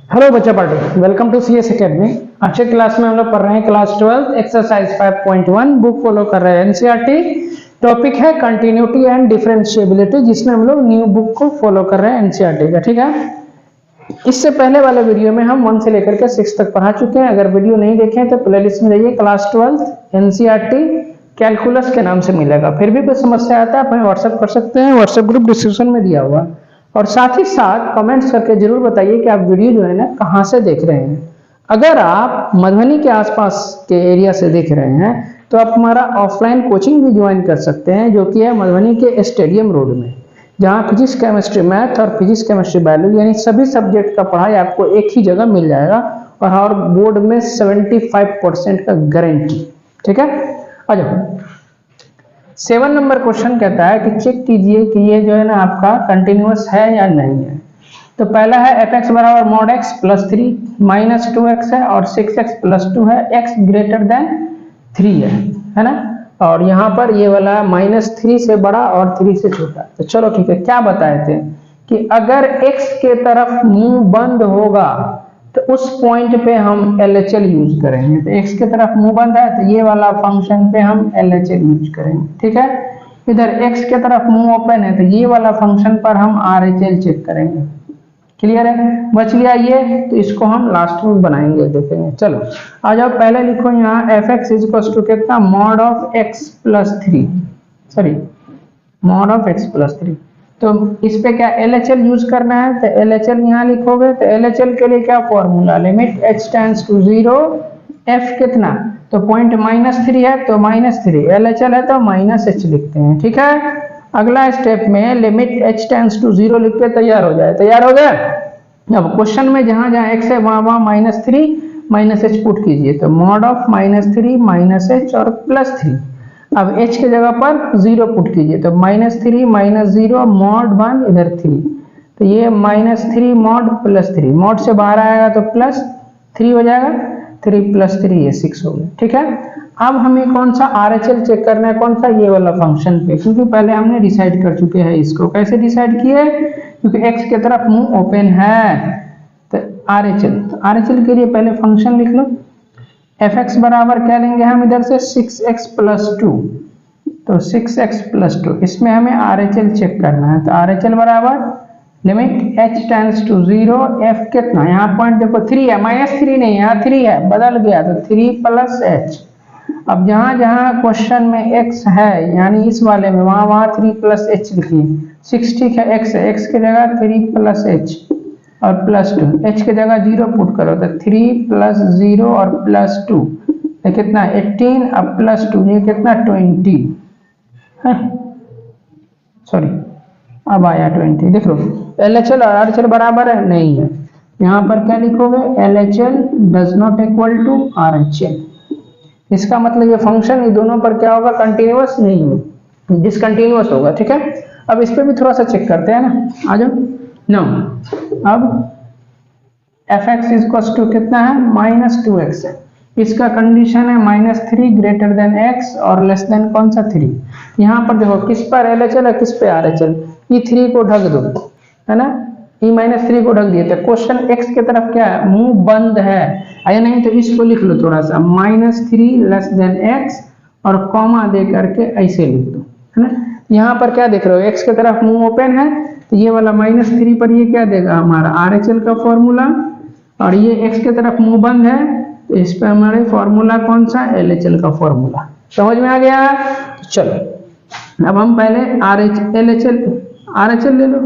Hello बच्चा party, welcome to CS academy. आज के क्लास में हम लोग पढ़ रहे हैं क्लास 12 एक्सरसाइज 5.1। बुक फॉलो कर रहे हैं एनसीईआरटी। टॉपिक है कंटिन्यूटी एंड डिफरेंशिएबिलिटी, जिसमें हम लोग न्यू बुक को फॉलो कर रहे हैं एनसीईआरटी का। ठीक है, इससे पहले वाले वीडियो में हम 1 से लेकर के 6 तक पढ़ा चुके हैं। अगर वीडियो नहीं देखें तो प्लेलिस्ट में जाइए, क्लास 12 एनसीईआरटी कैलकुलस के नाम से मिलेगा। फिर भी कोई समस्या आता है आप हमें व्हाट्सएप कर सकते हैं, व्हाट्सएप ग्रुप डिस्क्रिप्शन में दिया हुआ। और साथ ही साथ कमेंट्स करके जरूर बताइए कि आप वीडियो जो है ना कहाँ से देख रहे हैं। अगर आप मधुबनी के आसपास के एरिया से देख रहे हैं तो आप हमारा ऑफलाइन कोचिंग भी ज्वाइन कर सकते हैं, जो कि है मधुबनी के स्टेडियम रोड में, जहाँ फिजिक्स केमिस्ट्री मैथ और फिजिक्स केमिस्ट्री बायोलॉजी यानी सभी सब्जेक्ट का पढ़ाई आपको एक ही जगह मिल जाएगा और बोर्ड में 75% का गारंटी। ठीक है, आ जाओ। 7 नंबर क्वेश्चन कहता है कि चेक कीजिए कि ये जो है ना आपका कंटिन्यूअस है या नहीं है। तो पहला है एफ एक्स बराबर mod x plus 3 minus 2x है और 6x प्लस 2 है, x ग्रेटर देन 3 है ना। और यहाँ पर ये वाला -3 से बड़ा और 3 से छोटा। तो चलो ठीक है, क्या बताए थे कि अगर x के तरफ मुंह बंद होगा तो उस पॉइंट पे हम LHL यूज करेंगे। तो x के तरफ मुंह बंद है तो ये वाला फंक्शन पे हम LHL यूज करेंगे। ठीक है, इधर x के तरफ मुंह ओपन है तो ये वाला फंक्शन पर हम RHL चेक करेंगे। क्लियर है, बच गया ये, तो इसको हम लास्ट में बनाएंगे, देखेंगे। चलो आ जाओ, पहले लिखो यहाँ F X is equal to कितना, mod of X plus 3, sorry mod of X plus 3। तो इस पे क्या LHL यूज करना है, तो LHL यहाँ लिखोगे। तो LHL के लिए क्या formula, limit h tends to 0 f कितना, तो पॉइंट -3 है तो -3, LHL है तो -h लिखते हैं। ठीक है, अगला स्टेप में लिमिट h टेंड्स टू 0 लिख के तैयार हो जाए। तैयार हो गया। अब क्वेश्चन में जहां जहां x है वहां वहां -3 -h पुट कीजिए। तो मॉड ऑफ -3 -h और +3। अब h की जगह पर 0 पुट कीजिए। तो -3 -0 मॉड 1 इधर 3, तो ये -3 मॉड +3, मॉड से बाहर आएगा तो +3 हो जाएगा, 3 + 3 ये 6 हो गया। ठीक है, अब हमें कौन सा RHL चेक करना है, कौन सा, ये वाला फंक्शन पे, क्योंकि पहले हमने डिसाइड कर चुके हैं इसको। कैसे डिसाइड किए, क्योंकि x की तरफ मुंह ओपन है। तो RHL के लिए पहले फंक्शन लिख लो। एफ एक्स बराबर क्या लेंगे हम इधर से 6x + 2, तो 6x + 2, इसमें हमें RHL चेक करना है। तो RHL बराबर limit h tends to 0 f कितना, यहाँ पॉइंट देखो 3 है, -3 नहीं, यहाँ 3 है, बदल गया तो 3 + h। अब जहां जहां क्वेश्चन में x है यानी इस वाले में वहां वहां 3 + h लिखिए। 6 ठीक है, x है, x की जगह 3 + h और +2, h की जगह 0 पुट करो। तो 3 + 0 और +2 ये कितना 18, अब +2 ये कितना 20 है, सॉरी अब आया 20। देख लो LHL और RHL बराबर है, नहीं है। यहाँ पर क्या लिखोगे, LHL does not equal to RHL। इसका मतलब ये फंक्शन ये दोनों पर क्या होगा, कंटिन्यूअस नहीं होगा, डिसकंटिन्यूअस होगा। ठीक है, अब इस पे भी थोड़ा सा चेक करते हैं ना, आ जाओ। नो, अब एफ एक्स इक्वल टू कितना है, -2x है। इसका कंडीशन है -3 ग्रेटर देन x और लेस देन कौन सा 3। यहाँ पर देखो किस पर LHL है किस पे RHL, ये 3 को ढक दो, है ना, ये -3 को ढक दिए। तो क्वेश्चन x की तरफ क्या है, मुंह बंद है, या नहीं तो इसको लिख लो थोड़ा सा, -3 लेस देन x और कॉमा दे करके ऐसे लिख दो, है ना। यहाँ पर क्या देख रहे हो, x की तरफ मुंह ओपन है तो ये वाला -3 पर ये क्या देगा, हमारा RHL का फॉर्मूला, और ये x की तरफ मुंह बंद है तो इस पे हमारे फॉर्मूला कौन सा, LHL का फॉर्मूला। समझ में आ गया। तो चलो अब हम पहले RHL ले लो।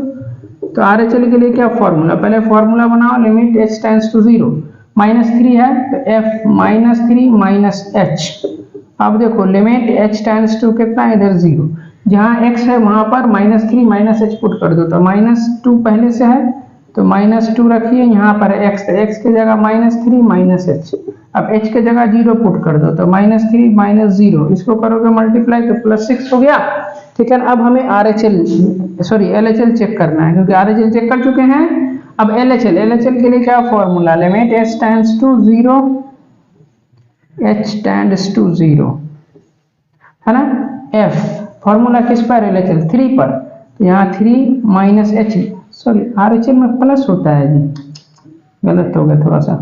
तो RHL के लिए क्या फॉर्मूला, पहले फॉर्मूला बनाओ, लिमिट h टेंड्स टू 0, -3 है तो f -3 -h। अब देखो लिमिट h टेंड्स टू कितना, इधर 0, जहां x है वहां पर -3 -h पुट कर दो। तो -2 पहले से है तो -2 रखिए, यहाँ पर x है, x की जगह -3 -h, अब h की जगह 0 पुट कर दो। तो -3 -0 इसको करोगे मल्टीप्लाई तो +6 हो गया। ठीक है, अब हमें LHL चेक करना है, क्योंकि RHL चेक कर चुके हैं। अब LHL के लिए क्या formula, limit h tends to 0 है ना, f फॉर्मूला किस पर, LHL 3 पर, तो यहाँ 3 -h, सॉरी RHL में प्लस होता है जी, गलत हो गया थोड़ा सा,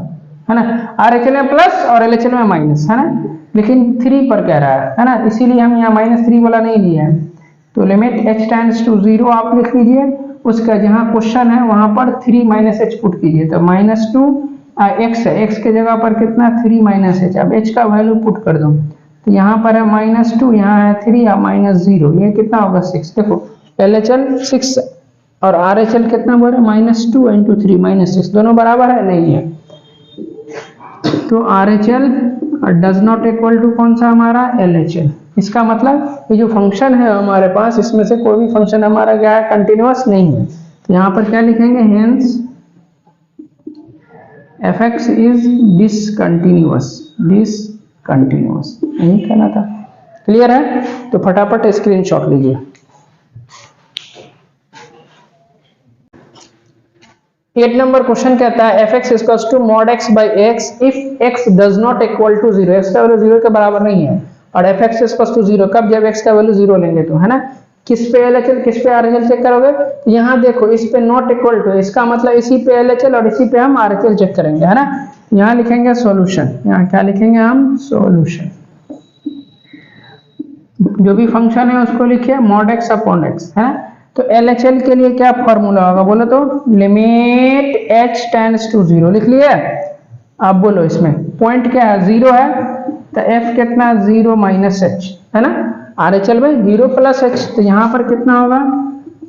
है ना। RHL में प्लस और LHL में माइनस, है ना, लेकिन 3 पर कह रहा है ना, इसीलिए हम यहाँ -3 वाला नहीं लिए हैं। तो लिमिट h टेंड्स टू 0 आप लिख लीजिए, उसका जहाँ क्वेश्चन है वहां पर 3 - h पुट कीजिए, तो -2 x है, x के जगह पर कितना 3 - h, अब h का वैल्यू पुट कर दो, तो यहाँ पर है -2, यहाँ है 3 और -0, ये कितना होगा 6। देखो LHL 6 और RHL कितना बोल रहे हैं, -2 × 3 -6, दोनों बराबर है, नहीं है। तो RHL does not equal to कौन सा हमारा LHL। इसका मतलब ये जो फंक्शन है हमारे पास, इसमें से कोई भी फंक्शन हमारा क्या है, कंटिन्यूअस नहीं है। तो यहाँ पर क्या लिखेंगे, hence fx is discontinuous, discontinuous, यही कहना था। क्लियर है, तो फटाफट स्क्रीनशॉट लीजिए। 8 नंबर क्वेश्चन कहता है fx equals to mod x by x if x does not equal to 0, x का वैल्यू 0 के बराबर नहीं है, और fx इक्वल्स टू 0 कब, जब x का वैल्यू 0 लेंगे तो, है ना। किस पे LHL किस पे RHL चेक करोगे, तो यहाँ देखो इस पे नॉट इक्वल टू, इसका मतलब इसी पे LHL और इसी पे हम RHL चेक करेंगे, है ना। यहाँ लिखेंगे सॉल्यूशन, यहाँ क्या लिखेंगे हम, सॉल्यूशन। जो भी फंक्शन है उसको लिखिए mod x अपॉन x, है। तो LHL के लिए क्या फॉर्मूला होगा बोलो तो, लिमिट h टेंड्स टू 0 लिख लिया। आप बोलो इसमें पॉइंट क्या है, 0 है, तो f कितना 0 - h, है ना। RHL में 0 + h, तो यहाँ पर कितना होगा,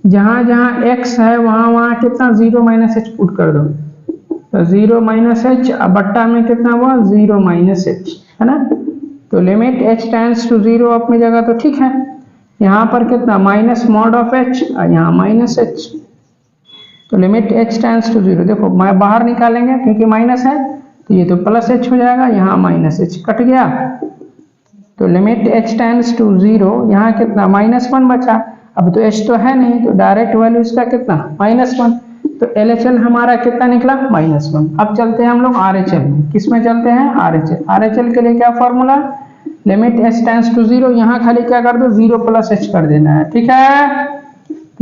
जहां जहां x है वहां वहां कितना 0 - h पुट कर दो, तो 0 - h, अब बट्टा में कितना हुआ 0 - h, है ना। तो लिमिट h टेंड्स टू 0 अपनी जगह तो ठीक है, यहाँ पर कितना माइनस मॉड ऑफ h और यहाँ -h, तो लिमिट h टेंड्स टू 0, देखो मैं बाहर निकालेंगे क्योंकि माइनस है, तो ये तो +h हो जाएगा, यहाँ -h कट गया, तो लिमिट h टेंड्स टू 0, यहाँ कितना -1 बचा, अब तो h तो है नहीं, तो डायरेक्ट वैल्यू इसका कितना -1, तो LHL हमारा कितना निकला -1। अब चलते हैं हम लोग RHL में, किस में चलते हैं, RHL के लिए क्या formula, limit h tends to 0, यहाँ खाली क्या कर दो 0 + h कर देना है, ठीक है।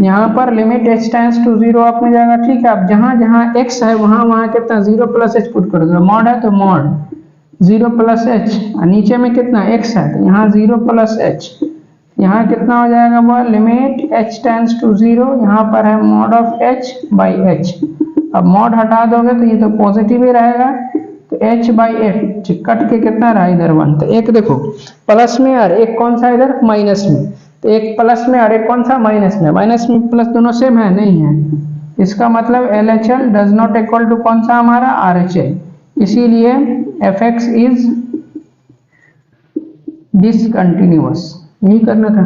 यहाँ पर लिमिट h टेंड्स टू 0 अपनी जगह ठीक है, अब जहाँ जहाँ x है वहाँ वहाँ कितना 0 + h पुट कर दो, मॉड है तो मॉड 0 + h, और नीचे में कितना x है, तो यहाँ 0 + h, यहाँ कितना हो जाएगा वो, लिमिट h टेंड्स टू 0, यहाँ पर है mod of h by h, अब मॉड हटा दोगे तो ये तो पॉजिटिव ही रहेगा, तो h by f कट के कितना रहा इधर 1, तो एक देखो प्लस में और एक कौन सा इधर माइनस में, तो एक प्लस में और एक कौन सा माइनस में प्लस दोनों सेम है, नहीं है, इसका मतलब LHL does not equal to कौन सा हमारा RHL, इसीलिए fx इज डिसकंटिन्यूअस, यही करना था,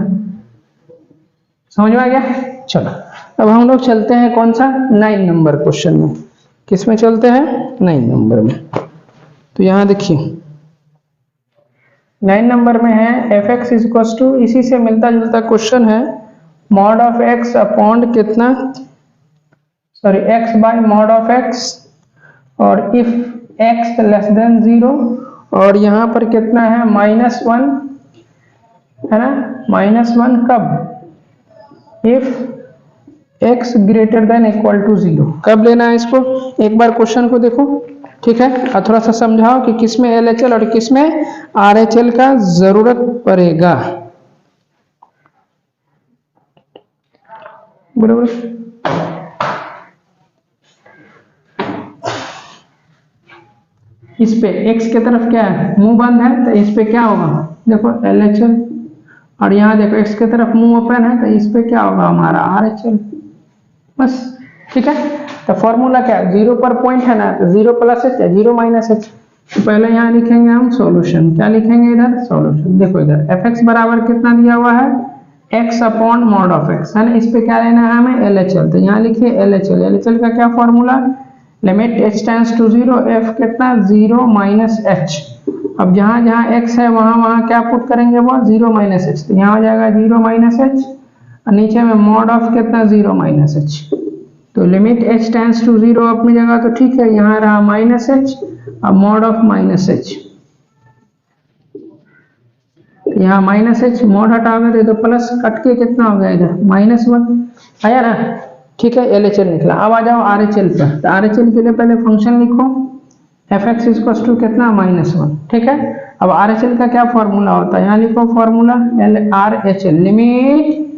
समझ में आ गया। चलो अब हम लोग चलते हैं कौन सा 9 नंबर क्वेश्चन में, किस में चलते हैं 9 नंबर में, तो यहाँ देखिए 9 नंबर में है fx इक्वल्स टू, इसी से मिलता जुलता क्वेश्चन है, मॉड ऑफ x अपॉन कितना, sorry x bye mod of x, और इफ x लेस देन 0, और यहाँ पर कितना है -1, है ना, -1 कब, if x greater than equal to 0, कब लेना है इसको, एक बार क्वेश्चन को देखो, ठीक है, और थोड़ा सा समझाओ कि किस में LHL और किस में RHL का जरूरत पड़ेगा, बराबर। इस पे x की तरफ क्या है, मुंह बंद है, तो इस पे क्या होगा, देखो LHL, और यहाँ देखो x की तरफ मुंह ओपन है, तो इस पे क्या होगा हमारा RHL, बस, ठीक है। तो फॉर्मूला क्या है, 0 पर पॉइंट है ना, तो 0 + h है 0 - h, तो पहले यहाँ लिखेंगे हम सॉल्यूशन, क्या लिखेंगे इधर, सॉल्यूशन। देखो इधर fx बराबर कितना दिया हुआ है, x upon mod of x, है ना, इस पे क्या लेना है हमें LHL, तो यहाँ लिखिए LHL का क्या formula, limit h tends to 0, f कितना 0 - h, अब जहाँ जहाँ x है वहाँ वहाँ क्या पुट करेंगे वो 0 - h, तो यहाँ हो जाएगा 0 - h, और नीचे में मॉड ऑफ कितना 0 - h, तो लिमिट h टेंड्स टू 0 अपनी जगह तो ठीक है, यहाँ रहा -h, अब मॉड ऑफ -h, यहाँ -h मॉड हटाओगे तो प्लस कट के कितना हो गया इधर -1 आया ना, ठीक है, LHL निकला। अब आ जाओ RHL पर, तो RHL के लिए पहले फंक्शन लिखो, fx इक्वल टू कितना -1, ठीक है। अब RHL का क्या फॉर्मूला होता है, यहाँ लिखो formula RHL limit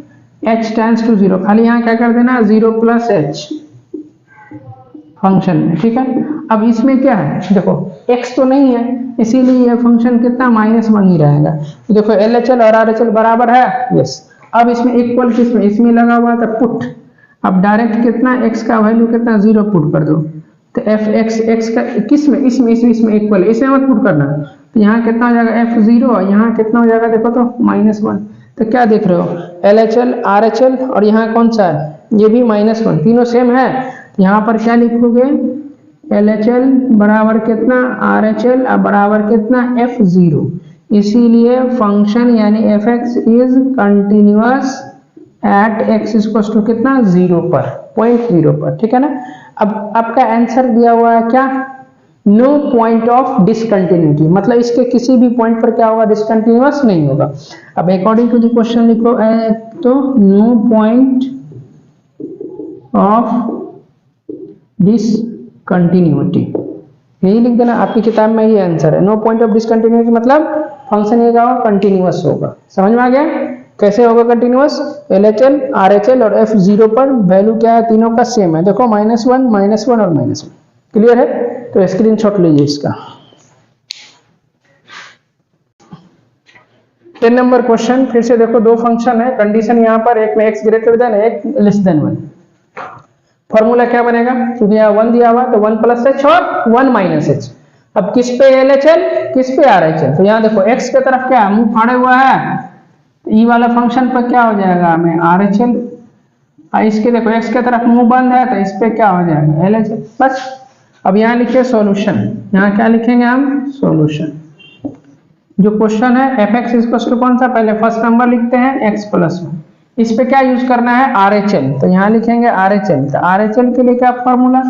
h tends to 0, खाली यहाँ क्या कर देना 0 + h फंक्शन में, ठीक है। अब इसमें क्या है, देखो x तो नहीं है, इसीलिए ये फंक्शन कितना -1 ही रहेगा। तो देखो LHL और RHL बराबर है, यस। अब इसमें इक्वल किसमें, इसमें लगा हुआ था पुट, अब डायरेक्ट कितना x का वैल्यू कितना 0 पुट कर दो, तो fx x का किसमें, इसमें इक्वल, इसमें मत पुट करना, तो यहाँ कितना हो जाएगा f0 और यहाँ कितना हो जाएगा देखो तो -1। तो क्या देख रहे हो, LHL RHL और यहाँ कौन सा है, ये भी -1, तीनों सेम है। यहाँ पर क्या लिखोगे, LHL बराबर कितना RHL बराबर कितना f0, इसीलिए फंक्शन यानी fx is continuous at x equal to कितना 0 पर, 0.0 पर, ठीक है ना। अब आपका आंसर दिया हुआ है क्या, नो पॉइंट ऑफ डिसकंटिन्यूटी, मतलब इसके किसी भी पॉइंट पर क्या होगा, डिसकंटिन्यूअस नहीं होगा। अब अकॉर्डिंग टू द क्वेश्चन लिखो, तो नो पॉइंट ऑफ डिसकंटिन्यूटी, यही लिख देना, आपकी किताब में ये आंसर है। नो पॉइंट ऑफ डिसकंटिन्यूटी मतलब फंक्शन ये क्या होगा, कंटिन्यूअस होगा। समझ में आ गया कैसे होगा कंटिन्यूअस, LHL RHL और f0 पर वैल्यू क्या है, तीनों का सेम है, देखो -1 -1 और -1, क्लियर है। तो स्क्रीनशॉट लीजिए इसका। 10 नंबर क्वेश्चन, फिर से देखो दो फंक्शन है, कंडीशन यहाँ पर एक में x ग्रेटर देन एक लेस देन 1, फॉर्मूला क्या बनेगा, क्योंकि यहाँ 1 दिया हुआ तो 1 + h और 1 - h। अब किस पे LHL किस पे RHL, तो यहाँ देखो x की तरफ क्या मुंह फाड़े हुआ है, तो ई वाला फंक्शन पर क्या हो जाएगा हमें RHL, और इसके देखो x की तरफ मुंह बंद है तो इस पे क्या हो जाएगा LHL, बस। अब यहाँ लिखिए सॉल्यूशन, यहाँ क्या लिखेंगे हम, सॉल्यूशन। जो क्वेश्चन है fx इक्वल टू कौन सा, पहले फर्स्ट नंबर लिखते हैं x + 1, इस पे क्या यूज करना है RHL, तो यहाँ लिखेंगे RHL। तो RHL के लिए क्या formula,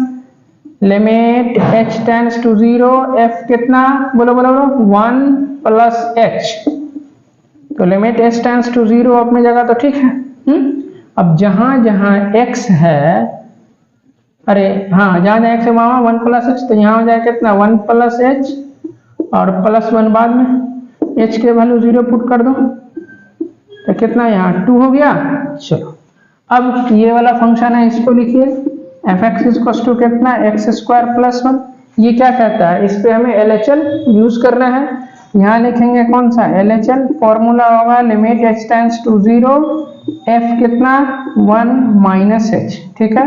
limit h tends to 0 f कितना, बोलो 1 + h, तो लिमिट h टेंड्स टू 0 अपनी जगह तो ठीक है। अब जहां जहां x है, अरे हाँ जहां जहां x है वहां 1 + h, तो यहाँ हो जाएगा कितना 1 + h और +1 बाद में h के वैल्यू 0 पुट कर दो, तो कितना यहाँ 2 हो गया। चलो अब ये वाला फंक्शन है, इसको लिखिए fx इक्वल टू कितना x² + 1, ये क्या कहता है, इस पे हमें LHL यूज करना है। यहाँ लिखेंगे कौन सा LHL, फॉर्मूला होगा limit h tends to 0 f कितना 1 - h, ठीक है।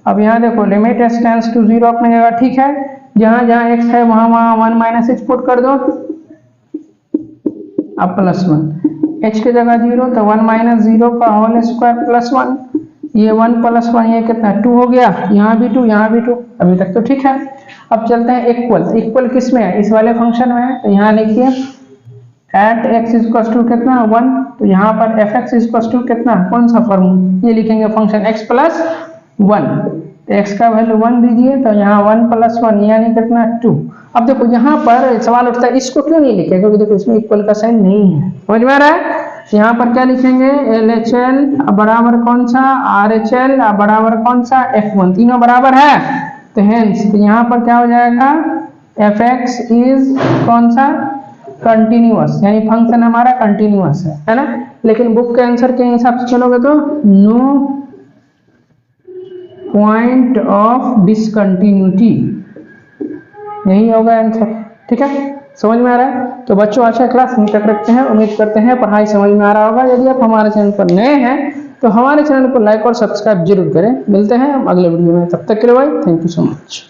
अब यहाँ देखो लिमिट h टेंड्स टू 0 अपनी जगह ठीक है, जहां जहां x है वहां 1 - h पुट कर दो, अब +1 h की जगह 0, तो 1 - 0 का होल स्क्वायर +1, ये 1 + 1 ये कितना 2 हो गया, यहाँ भी 2 यहाँ भी 2, अभी तक तो ठीक है। अब चलते हैं इक्वल, इक्वल किस में है, इस वाले फंक्शन में है, तो यहाँ लिखिए एट x इक्वल टू कितना 1, तो यहाँ पर fx इक्वल टू कितना कौन सा फॉर्मूला, ये लिखेंगे फंक्शन x + 1, तो x का वैल्यू 1 दीजिए, तो यहाँ 1 + 1 यानी कितना 2। अब देखो यहाँ पर सवाल उठता है इसको क्यों नहीं लिखे, क्योंकि देखो इसमें इक्वल का साइन नहीं है, समझ में आ रहा है। यहाँ पर क्या लिखेंगे LHL बराबर कौन सा RHL बराबर कौन सा f1, तीनों बराबर है, तो हेंस यहाँ पर क्या हो जाएगा fx इज कौन सा कंटिन्यूअस, यानी फंक्शन हमारा कंटिन्यूअस है ना। लेकिन बुक के आंसर के हिसाब से चलोगे तो नो पॉइंट ऑफ डिसकंटिन्यूटी, यही होगा आंसर, ठीक है। समझ में आ रहा है। तो बच्चों अच्छा क्लास यहीं तक रखते हैं, उम्मीद करते हैं पढ़ाई समझ में आ रहा होगा। यदि आप हमारे चैनल पर नए हैं तो हमारे चैनल को लाइक और सब्सक्राइब जरूर करें। मिलते हैं हम अगले वीडियो में, तब तक के लिए bye, thank you so much.